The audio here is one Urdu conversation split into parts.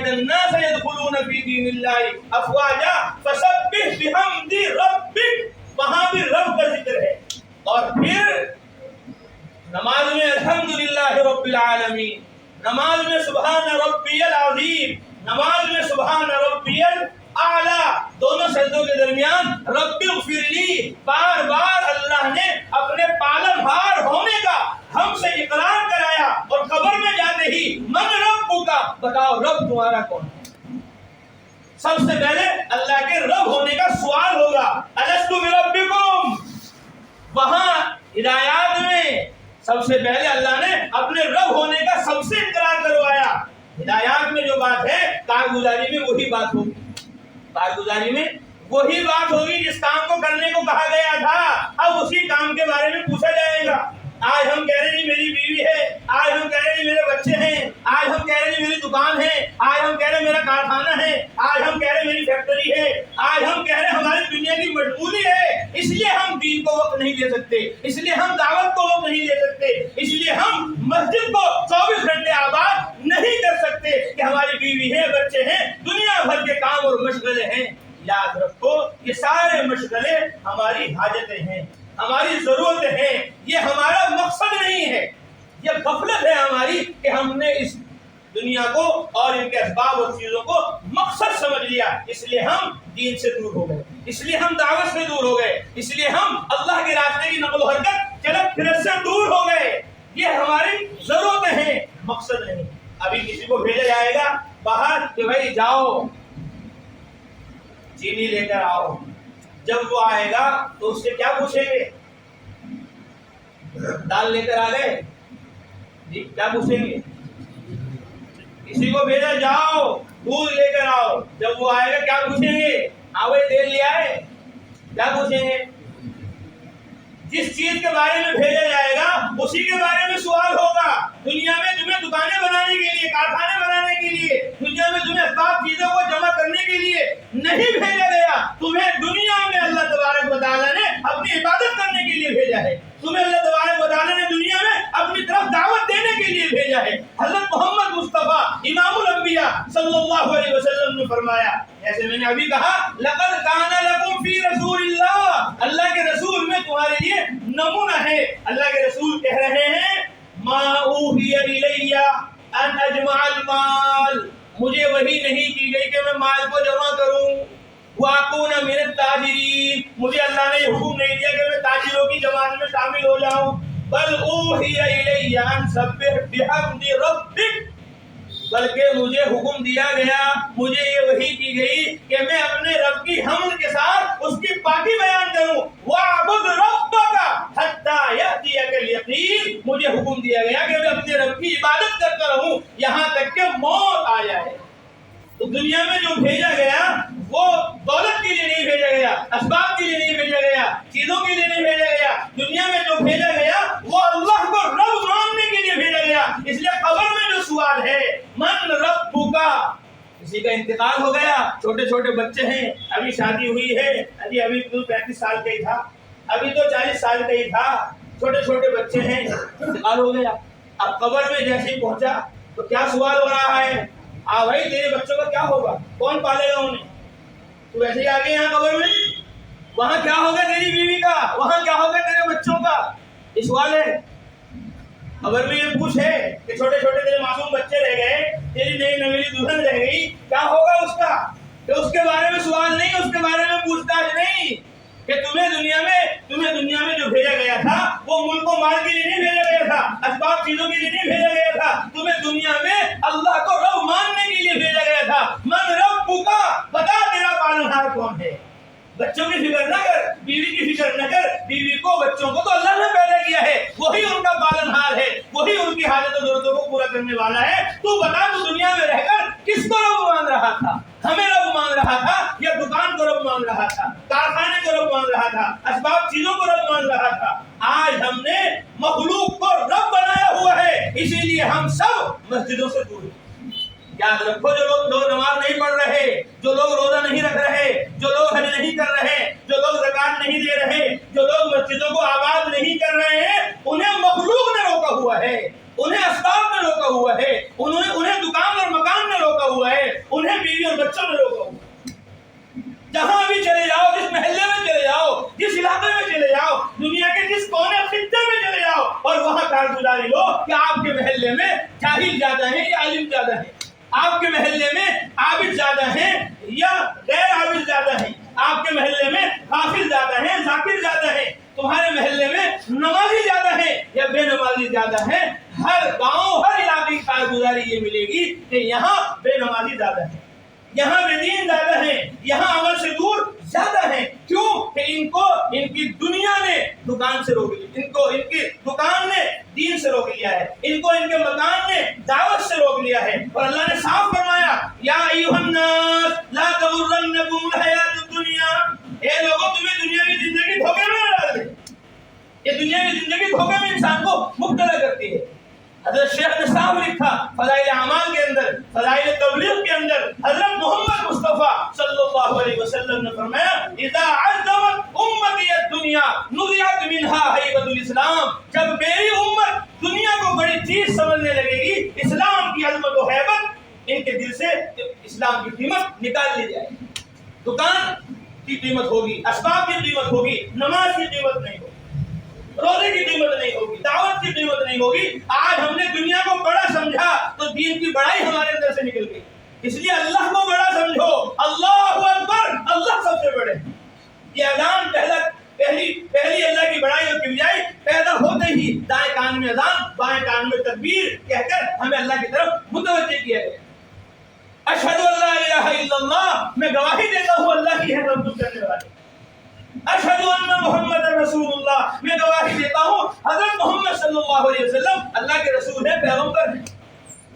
رأيت الناس يدخلون في دين الله افواجا فسبح بحمد ربك، وہاں بھی رب کا ذکر ہے. اور پھر نماز میں الحمدللہ رب العالمین، نماز میں سبحان ربی العظیم، نماز میں سبحان ربی الاعلیٰ، دونوں سجدوں کے درمیان رب اغفر لی، بار بار اللہ نے اپنے پالن ہار ہونے کا ہم سے اقرار کرایا. اور قبر میں جاتے ہی من رب کا، بتاؤ رب تمہارا کون ہے؟ سب سے پہلے اللہ کے رب ہونے کا سوال ہوگا. الست بربکم. وہاں ہدایات میں سب سے پہلے اللہ نے اپنے رب ہونے کا سب سے اقرار کروایا. ہدایات میں جو بات ہے کارگزاری میں وہی بات ہوگی، کارگزاری میں وہی بات ہوگی جس کام کو کرنے کو کہا گیا تھا. اب اسی کام کے بارے میں پوچھا جائے گا. آج ہم کہہ رہے ہیں میری بیوی ہے، آج ہم کہہ رہے ہیں میرے بچے ہیں، آج ہم کہہ رہے ہیں میری دکان ہے، آج ہم کہہ رہے ہیں میرا کارخانہ ہے، آج ہم کہہ رہے ہیں میری فیکٹری ہے، آج ہم کہہ رہے ہیں ہماری دنیا کی مجبوری ہے. اس لیے ہم دین کو وقت نہیں دے سکتے، اس لیے ہم دعوت کو وقت نہیں دے سکتے، اس لیے ہم مسجد کو 24 گھنٹے آباد نہیں کر سکتے کہ ہماری بیوی ہے، بچے ہیں، دنیا بھر کے کام اور مشغلے ہیں. یاد رکھو یہ سارے مشغلے ہماری حاجتیں ہیں، ہماری ضرورتیں ہیں. یہ ہمارا مقصد نہیں ہے، یہ غفلت ہے ہماری کہ ہم نے اس دنیا کو اور ان کے اسباب اور چیزوں کو مقصد سمجھ لیا. اس لیے ہم دین سے دور ہو گئے، اس لیے ہم دعوت سے دور ہو گئے، اس لیے ہم اللہ کے راستے کی نقل و حرکت چلت پھرت سے دور ہو گئے. یہ ہماری ضرورتیں ہیں، مقصد نہیں. ابھی کسی کو بھیجا جائے گا باہر کہ بھائی جاؤ چینی لے کر آؤ. جب وہ آئے گا تو اس سے کیا پوچھیں گے؟ دال لے کر آ گئے جی، کیا پوچھیں گے؟ کسی کو بھیجا جاؤ دودھ لے کر آؤ، جب وہ آئے گا کیا پوچھیں گے؟ آوے تیل لے آئے، کیا پوچھیں گے؟ جس چیز کے بارے میں بھیجا جائے گا اسی کے بارے میں سوال ہوگا. دنیا میں تمہیں دکانیں بنانے کے لیے، کارخانے بنانے کے لیے، دنیا میں تمہیں اسباب چیزوں کو جمع کرنے کے لیے نہیں بھیجا گیا. تمہیں دنیا میں اللہ تبارک و تعالیٰ نے اپنی عبادت کرنے کے لیے بھیجا ہے. تمہیں اللہ تبارک و تعالیٰ نے دنیا میں اپنی طرف دعوت دینے کے لیے بھیجا ہے. حضرت محمد مصطفیٰ امام الانبیاء صلی اللہ علیہ وسلم نے فرمایا، جیسے میں نے ابھی کہا، لقد کان لکم فی رسول اللہ، اللہ کے رسول میں تمہارے لیے نمونہ ہے. اللہ کے رسول کہہ رہے ہیں ما اوحی الی ان اجمع المال، مجھے وحی نہیں کی گئی کہ میں مال کو جمع کروں. واکون من التاجرین، مجھے اللہ نے یہ حکم نہیں دیا کہ میں تاجروں کی جماعت میں شامل ہو جاؤں. بل اوحی الی ان سبح بحمد ربک، بلکہ مجھے حکم دیا گیا، مجھے یہ وحی کی گئی کہ میں اپنے رب کی حمد کے ساتھ اس کی پاکی بیان کروں. وَاعْبُدْ رَبَّكَ حَتَّى يَأْتِيَكَ الْيَقِينُ، مجھے حکم دیا گیا کہ میں اپنے رب کی عبادت کرتا رہوں یہاں تک کہ موت آ جائے. تو دنیا میں جو بھیجا گیا وہ دولت کے لیے نہیں بھیجا گیا، اسباب کے لیے نہیں بھیجا گیا، چیزوں کے لیے نہیں بھیجا گیا. دنیا میں جو بھیجا گیا وہ اللہ کو رب ماننے کے لیے بھیجا گیا. اس لیے قبر میں جو سوال ہے من ربک، کسی کا انتقال ہو گیا، چھوٹے چھوٹے بچے ہیں، ابھی شادی ہوئی ہے، ابھی تو 35 سال کا ہی تھا، ابھی تو 40 سال کا ہی تھا، چھوٹے چھوٹے بچے ہیں، انتقال ہو گیا. اب قبر میں جیسے ہی پہنچا تو کیا سوال ہو رہا ہے؟ بھائی تیرے بچوں کا کیا ہوگا؟ کون پالے گا انہیں؟ تو ویسے ہی آ گئے یہاں قبر میں، وہاں کیا ہوگا تیری بیوی کا، وہاں کیا ہوگا تیرے بچوں کا؟ یہ سوال ہے. قبر میں یہ پوچھ ہے کہ چھوٹے چھوٹے تیرے معصوم بچے رہ گئے، تیری نئی نویلی دلہن رہ گئی، کیا ہوگا اس کا؟ کہ اس کے بارے میں سوال نہیں، اس کے بارے میں پوچھ تاچھ نہیں. کہ تمہیں دنیا میں جو بھیجا گیا تھا وہ ملک و مال کے لیے نہیں بھیجا گیا تھا، اسباب چیزوں کے لیے نہیں بھیجا گیا تھا، تمہیں دنیا میں اللہ کو رب ماننے کے لیے بھیجا گیا تھا. من ربک، بتا تیرا پالنہار کون ہے. بچوں کی فکر نہ کر، بیوی کی فکر نہ کر، بیوی کو بچوں کو تو اللہ نے پیدا کیا ہے، وہی ان کا پالنہار ہے، وہی ان کی حاجت و ضرورتوں کو پورا کرنے والا ہے. تو بتا تو دنیا میں رہ کر کس کو رب مان رہا تھا؟ ہمیں رب مان رہا تھا یا دکان کو رب مان رہا تھا، کارخانے کو رب مان رہا تھا، اسباب چیزوں کو رب مان رہا تھا؟ آج ہم نے مخلوق کو رب بنایا ہوا ہے، اسی لیے ہم سب مسجدوں سے دور ہیں. یاد رکھو، جو لوگ نماز نہیں پڑھ رہے، جو لوگ روزہ نہیں رکھ رہے، جو لوگ حج نہیں کر رہے، جو لوگ زکات نہیں دے رہے، جو لوگ مسجدوں کو آباد نہیں کر رہے ہیں، انہیں مخلوق نے روکا ہوا ہے، انہیں اسباب نے روکا ہوا ہے، انہیں دکان اور مکان نے روکا ہوا ہے. زیادہ ہیں؟ آپ کے محلے میں عابد زیادہ ہیں یا غیر عابد زیادہ ہیں؟ آپ کے محلے میں حافظ زیادہ ہیں ذاکر زیادہ ہیں؟ تمہارے محلے میں نمازی زیادہ ہیں یا بے نمازی زیادہ ہیں؟ ہر گاؤں ہر علاقے کی کارگزاری یہ ملے گی کہ یہاں بے نمازی زیادہ ہیں، یہاں بے دین زیادہ ہیں، یہاں عمل سے دور زیادہ ہیں۔ کیوں کہ ان کی دنیا نے دکان سے روک لیا، ان کی دکان نے دین سے روک لیا ہے، ان کے مکان نے دعوت سے روک لیا ہے۔ اور اللہ نے صاف فرمایا یا ایھا الناس لا تغرنکم الحیات الدنیا، اے لوگوں تمہیں دنیا کی زندگی دھوکے میں نہ ڈال دے۔ یہ دنیا کی زندگی دھوکے میں انسان کو مبتلا کرتی ہے۔ حضرت شیخ نے صاحب لکھا فضائل اعمال کے اندر، فضائل تبلیغ کے اندر، حضرت محمد مصطفیٰ صلی اللہ علیہ وسلم نے فرمایا اذا عظمت امتی الدنیا نزعت منها ہیبۃ الاسلام، جب میری امت دنیا کو بڑی چیز سمجھنے لگے گی، اسلام کی عظمت و ہیبت ان کے دل سے اسلام کی قیمت نکال لی جائے گی۔ دکان کی قیمت ہوگی، اسباب کی قیمت ہوگی، نماز کی قیمت نہیں ہوگی، روزے کی قیمت نہیں ہوگی، دعوت کی قیمت نہیں ہوگی۔ آج ہم نے دنیا کو بڑا سمجھا تو دین کی بڑائی ہمارے اندر سے نکل گئی۔ اس لیے اللہ کو بڑا سمجھو، اللہ اکبر، اللہ سب سے بڑے۔ یہ اذان پہلی اللہ کی بڑائی اور کبریائی پیدا ہوتے ہی دائیں کان میں اذان بائیں کان میں تکبیر کہہ کر ہمیں اللہ کی طرف متوجہ کیا گیا۔ اشہد ان لا الہ الا اللہ، میں گواہی دیتا ہوں اللہ کی ہے تبدیل کرنے والے۔ اشہد ان محمد رسول اللہ، میں گواہی دیتا ہوں حضرت محمد صلی اللہ علیہ وسلم اللہ کے رسول ہیں، پیغمبر ہیں۔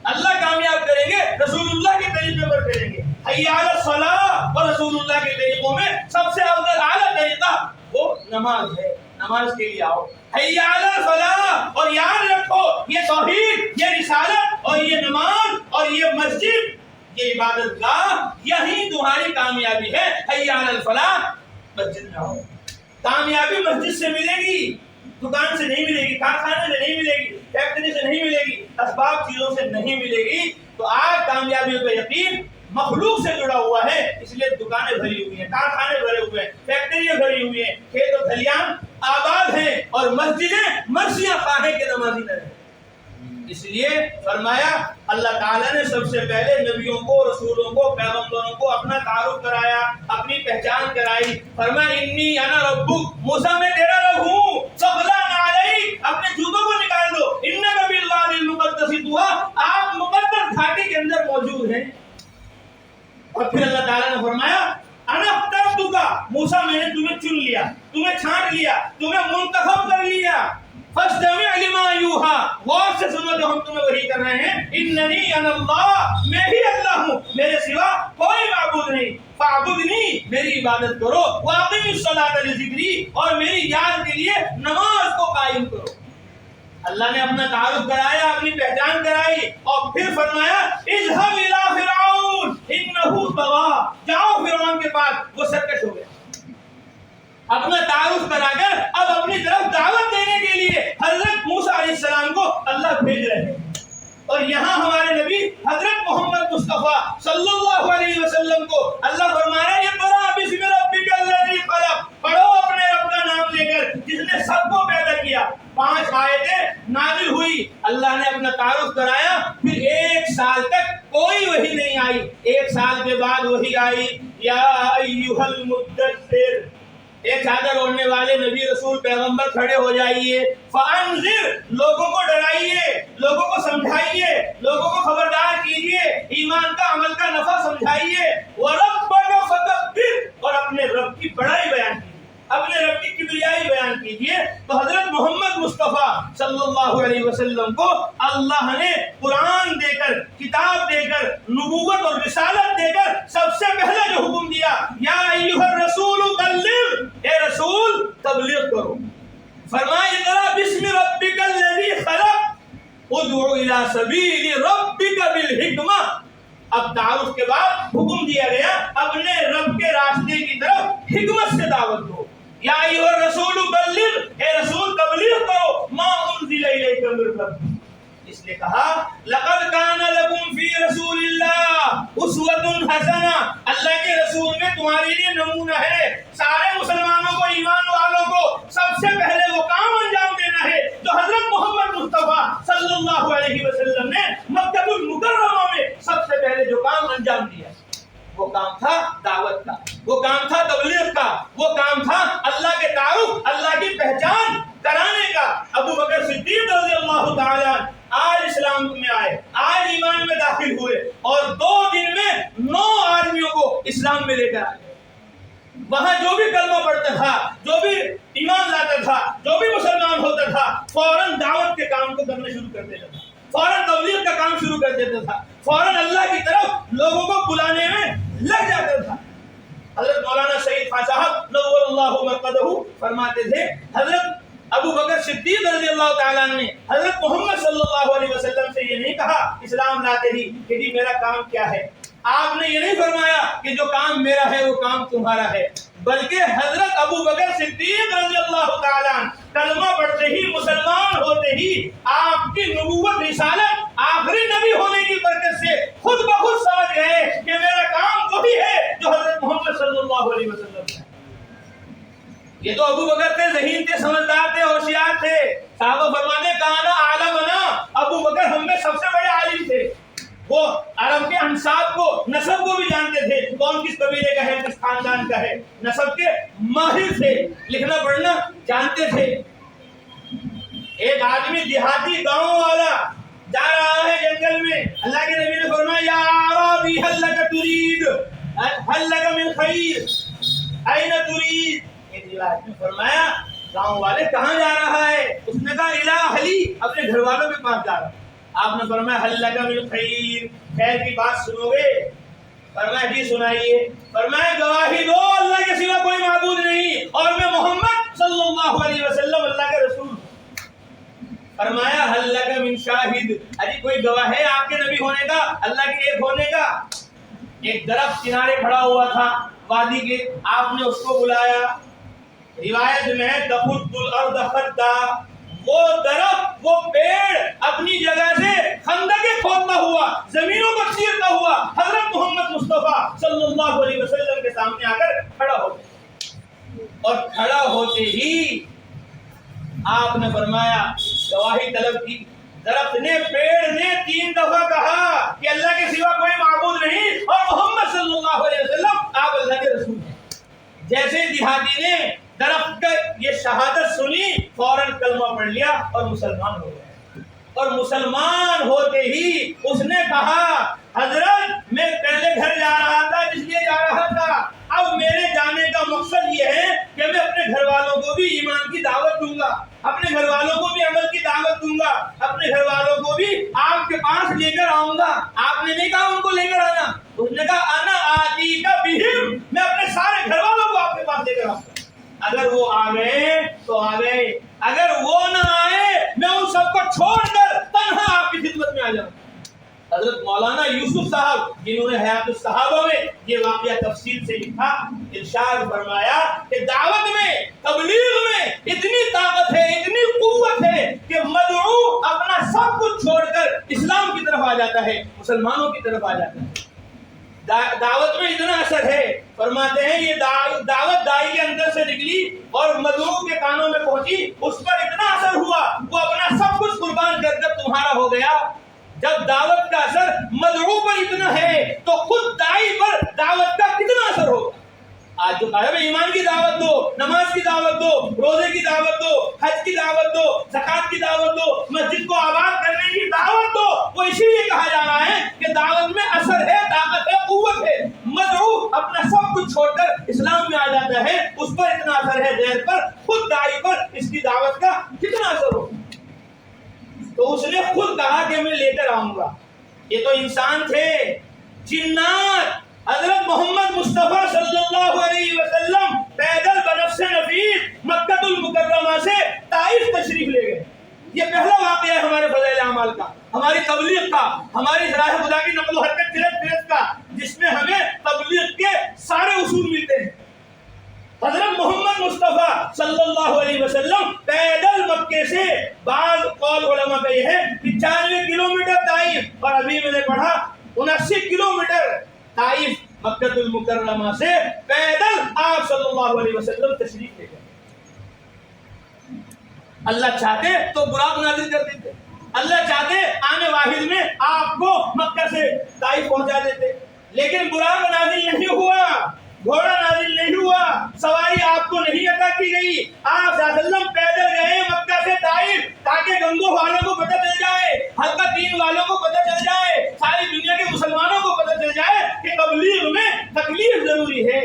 اللہ کامیاب کریں گے رسول اللہ کے طریقے پر کریں گے۔ حی علی الصلاۃ، اور رسول اللہ کے طریقوں میں سب سے افضل اعلیٰ طریقہ وہ نماز ہے، نماز کے لیے آؤ۔ حی علی الفلاح، اور یاد رکھو یہ توحید، یہ رسالت اور یہ نماز اور یہ مسجد، یہ عبادت گاہ، یہی تمہاری کامیابی ہے۔ حی علی الفلاح، مسجد میں آؤ۔ کامیابی مسجد سے ملے گی، دکان سے نہیں ملے گی، کارخانے سے نہیں ملے گی، فیکٹری سے نہیں ملے گی، اسباب چیزوں سے نہیں ملے گی۔ تو آج کامیابیوں کا یقین مخلوق سے جڑا ہوا ہے، اس لیے دکانیں بھری ہوئی ہیں، کارخانے بھرے ہوئے ہیں، فیکٹریاں بھری ہوئی ہیں، کھیت و کھلیان آباد ہیں، اور مسجدیں مرثیہ خواہیں کے نمازی نہ رہے۔ اس لیے فرمایا اللہ تعالیٰ نے سب سے پہلے نبیوں کو، رسولوں کو، پیغمبروں کو اپنا تعارف کرایا، اپنی پہچان کرائی۔ فرمایا انی انا ربک، موسیٰ میں تیرا رب ہوں، فاخلع علیک، اپنے جوتوں کو نکال دو، انک بالوادی المقدس طویٰ، آپ مقدس گھاٹی کے اندر موجود ہیں۔ اور پھر اللہ تعالیٰ نے فرمایا انا اخترتک، موسیٰ میں نے تمہیں چن لیا، تمہیں چھانٹ لیا، تمہیں منتخب کر لیا۔ فاستمع لما یوحیٰ، غور سے سنو جو ہم تمہیں وحی کر رہے ہیں۔ اننی انا اللہ، میں ہی اللہ ہوں، میرے سوا کوئی معبود نہیں۔ فاعبدنی، میری عبادت کرو۔ واقم الصلاۃ لذکری، اور میری یاد کے لیے نماز کو قائم کرو۔ اللہ نے اپنا تعارف کرایا، اپنی پہچان کرائی، اور پھر فرمایا اذهب الى فرعون انه طغى، جاؤ فرعون کے پاس، وہ سرکش ہو گیا۔ اپنا تعارف کرا کر اب اپنی طرف دعوت دینے کے لیے حضرت موسیٰ علیہ السلام کو اللہ بھیج رہے ہیں۔ اور یہاں ہمارے نبی حضرت محمد مصطفیٰ صلی اللہ علیہ وسلم کو اللہ فرما رہا ہے اقرأ باسم ربک الذی خلق، پڑھو اپنے رب کا نام لے کر جس نے سب کو پیدا کیا۔ 5 آیتیں نازل ہوئی، اللہ نے اپنا تعارف کرایا، پھر 1 سال تک کوئی وحی نہیں آئی۔ 1 سال کے بعد وحی آئی، یا ایھا المدثر، ایک چادر اوڑھنے والے نبی رسول پیغمبر کھڑے ہو جائیے، فانذر، لوگوں کو ڈرائیے، لوگوں کو سمجھائیے، لوگوں کو خبردار کیجیے، ایمان کا عمل کا نفع سمجھائیے، وربک فکبر، اور اپنے رب کی بڑائی بیان کیجیے، اپنے رب کی کبریائی بیان کیجیے۔ تو حضرت محمد مصطفیٰ صلی اللہ علیہ وسلم کو اللہ نے قرآن دے کر، کتاب دے کر، نبوت اور رسالت دے کر سب سے پہلے جو حکم دیا یا ایھا الرسول بلغ، اے رسول تبلیغ کرو۔ فرمایا اقرأ باسم ربک الذی خلق ادع الی سبیل ربک بالحکمہ۔ اب تعارف کے بعد حکم دیا گیا اپنے رب کے راستے کی طرف حکمت سے دعوت دو۔ یا ایھا الرسول بلغ، اے رسول تبلیغ کرو ما انزل الیک من ربک۔ اس نے کہا لقد کان لکم فی رسول اللہ اسوۃ حسنہ، اللہ کے رسول میں تمہارے لیے نمونہ ہے۔ سارے مسلمانوں کو، ایمان والوں کو سب سے پہلے وہ کام انجام دینا ہے جو حضرت محمد مصطفیٰ صلی اللہ علیہ وسلم نے مکہ المکرمہ انجام دیا. وہ کام تھا دعوت کا، وہ کام تھا تبلیغ کا، وہ کام تھا اللہ کے تعارف، اللہ کی پہچان کرانے کا. ابو بکر صدیق رضی اللہ تعالیٰ آج اسلام میں آئے، آج ایمان میں داخل ہوئے اور 2 دن میں 9 آدمیوں کو اسلام میں لے کر آئے. وہاں جو بھی کلمہ پڑھتا تھا، جو بھی ایمان لاتا تھا، جو بھی مسلمان ہوتا تھا، فوراً دعوت کے کام کو کرنا شروع کر دیتا تھا، فوراً تبلیغ کا کام شروع کر دیتا تھا، فوراً اللہ کی طرف لوگوں کو بلانے میں لگ جاتا تھا. حضرت مولانا سعید خان صاحب نور اللہ مرقدہ فرماتے تھے حضرت ابو بکر صدیق رضی اللہ تعالیٰ نے حضرت محمد صلی اللہ علیہ وسلم سے یہ نہیں کہا اسلام لاتے ہی کہ جی میرا کام کیا ہے. آپ نے یہ نہیں فرمایا کہ جو کام میرا ہے وہ کام تمہارا ہے، بلکہ حضرت ابو بکر صدیق رضی اللہ تعالیٰ کلمہ پڑھتے ہی، مسلمان ہوتے ہی آپ کی نبوت رسالت آخری نبی ہونے کی برکت سے خود بخود سمجھ گئے کہ میرا کام وہی ہے جو حضرت محمد صلی اللہ علیہ وسلم ہے. یہ تو ابو بکر تھے، ذہین تھے، سمجھدار تھے، ہوشیار تھے. صحابہ فرماتے کانا عالمنا، ابو بکر ہم میں سب سے بڑے عالم تھے. وہ عرب کے انساب کو، نسب کو بھی جانتے تھے، کون کس قبیلے کا ہے، کس خاندان کا ہے، نسب کے ماہر تھے، لکھنا پڑھنا جانتے تھے. ایک آدمی دیہاتی گاؤں والا جا رہا ہے جنگل میں، اللہ کے نبی نے فرمایا یا اعرابی هل لك تريد هل لك من خیر اين تريد. ایک روایت میں فرمایا گاؤں والے کہاں جا رہا ہے؟ اس نے کہا الی اہلی، اپنے گھر والوں کے پاس جا رہا. آپ نے فرمایا هل لك من خیر، خیر کی بات سنو گے؟ فرمایا جی سنائیے. فرمایا گواہی دو اللہ کے سوا کوئی معبود نہیں اور میں محمد صلی اللہ علیہ وسلم اللہ کے رسول. فرمایا هل لك من شاہد، اجی کوئی گواہ ہے آپ کے نبی ہونے کا، اللہ کے ایک ہونے کا؟ ایک درخت کنارے کھڑا ہوا تھا وادی کے، آپ نے اس کو بلایا. روایت میں تخط الارض خدا، وہ درخت، وہ پیڑ اپنی جگہ سے خندقیں کھودتا ہوا، زمینوں کو چیرتا ہوا حضرت محمد مصطفیٰ صلی اللہ علیہ وسلم کے سامنے آ کر کھڑا ہو گیا. اور کھڑا ہوتے ہی آپ نے فرمایا گواہی طلب کی. درخت نے، پیڑ نے 3 دفعہ کہا کہ اللہ کے سوا کوئی معبود نہیں اور محمد صلی اللہ علیہ وسلم آپ اللہ کے رسول ہیں. جیسے دیہاتی نے درخت کا یہ شہادت سنی، فوراً کلمہ پڑھ لیا اور مسلمان ہو گیا. اور مسلمان ہوتے ہی اس نے کہا حضرت میں پہلے گھر جا رہا تھا اس لیے جا رہا تھا، اب میرے جانے کا مقصد یہ ہے کہ میں اپنے گھر والوں کو بھی ایمان کی دعوت دوں گا، اپنے گھر والوں کو بھی عمل کی دعوت دوں گا، اپنے گھر والوں کو بھی آپ کے پاس لے کر آؤں گا. آپ نے نہیں کہا ان کو لے کر آنا، اس نے کہا انا آتی کا بہم، میں اپنے سارے گھر والوں کو آپ کے پاس لے کر آؤں گا. اگر وہ آ گئے تو آ گئے، اگر وہ نہ آئے میں ان سب کو چھوڑ کر تنہا آپ کی خدمت میں آ جاؤں. حضرت مولانا یوسف صاحب جنہوں نے حیات الصحابہ میں یہ واقعہ تفصیل سے لکھا، ارشاد فرمایا کہ دعوت میں، تبلیغ میں اتنی طاقت ہے، اتنی قوت ہے کہ مدعو اپنا سب کچھ چھوڑ کر اسلام کی طرف آ جاتا ہے، مسلمانوں کی طرف آ جاتا ہے. دعوت میں اتنا اثر ہے. فرماتے ہیں یہ دعوت دائی کے اندر سے نکلی اور مدعو کے کانوں میں پہنچی، اس پر اتنا اثر ہوا وہ اپنا سب کچھ قربان کر کر تمہارا ہو گیا. جب دعوت کا اثر مدعو پر اتنا ہے تو خود دائی پر دعوت کا کتنا اثر ہوگا. آج جو کہا ہے ایمان کی دعوت دو، نماز کی دعوت دو، روزے کی دعوت دو، حج کی دعوت دو، زکات کی دعوت دو، مسجد کو آباد کرنے کی دعوت دو، وہ اسی لیے کہا جا رہا ہے کہ دعوت میں اثر ہے، طاقت ہے، قوت ہے. مدعو اپنا سب کچھ چھوڑ کر اسلام میں آ جاتا ہے، اس پر اتنا اثر ہے، غیر پر، خود دائی پر اس کی دعوت کا کتنا اثر ہو. تو اس نے خود کہا کہ میں لے کر آؤں گا. یہ تو انسان تھے، جنات. حضرت محمد مصطفیٰ صلی اللہ علیہ وسلم پیدل بنفس نفیس مکہ المکرمہ سے طائف تشریف لے گئے. یہ پہلا واقعہ ہے ہمارے فضائل اعمال کا، ہماری تبلیغ کا، ہماری راہ خدا کی نقل و حرکت فیض کا، جس میں ہمیں تبلیغ کے سارے اصول ملتے ہیں. حضرت محمد مصطفیٰ صلی اللہ علیہ وسلم پیدل مکے سے، بعض قول علماء کا یہ ہے 95 کلومیٹر طائف، اور ابھی میں نے پڑھا 79 کلومیٹر طائف مکہ المکرمہ سے پیدل آپ صلی اللہ علیہ وسلم تشریف لے گئے. اللہ چاہتے تو براق نازل کر دیتے، اللہ چاہتے آنے واحد میں آپ کو مکہ سے طائف پہنچا دیتے. لیکن براق نازل نہیں ہوا، گھوڑا نازل نہیں ہوا، سواری آپ کو نہیں عطا کی گئی. آپ صلی اللہ علیہ وسلم پیدل گئے مکہ سے طائف تاکہ گنگو والوں کو پتہ چل جائے، حلقہ دین والوں کو پتہ چل جائے، ساری دنیا کے مسلمانوں کو پتہ چل جائے کہ تبلیغ میں تکلیف ضروری ہے.